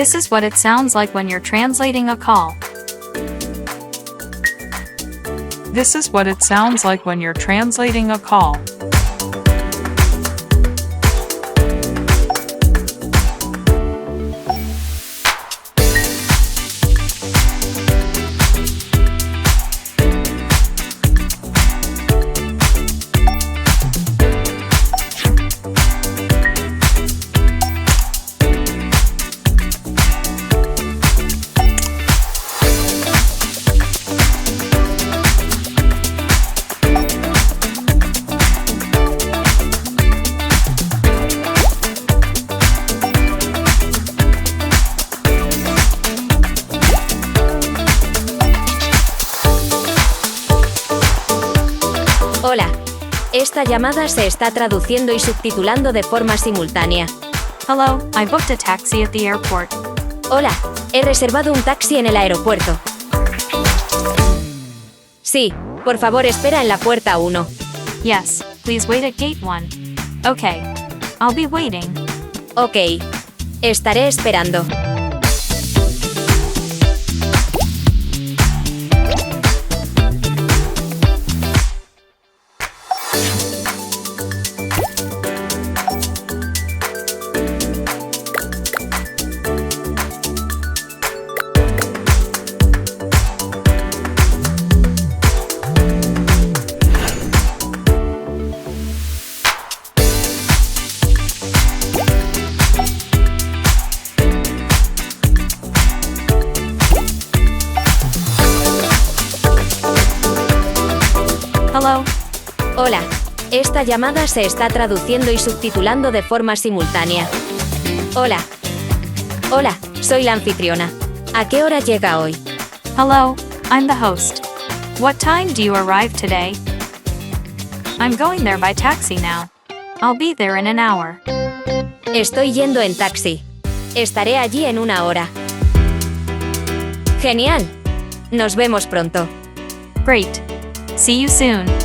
This is what it sounds like when you're translating a call. This is what it sounds like when you're translating a call. Hola. Esta llamada se está traduciendo y subtitulando de forma simultánea. Hello, I booked a taxi at the airport. Hola, he reservado un taxi en el aeropuerto. Sí, por favor espera en la puerta 1. Yes, please wait at gate 1. Okay, I'll be waiting. Ok. Estaré esperando. Hello. Hola. Esta llamada se está traduciendo y subtitulando de forma simultánea. Hola. Hola, soy la anfitriona. ¿A qué hora llega hoy? Hello, I'm the host. What time do you arrive today? I'm going there by taxi now. I'll be there in an hour. Estoy yendo en taxi. Estaré allí en 1 hora. Genial. Nos vemos pronto. Great. See you soon.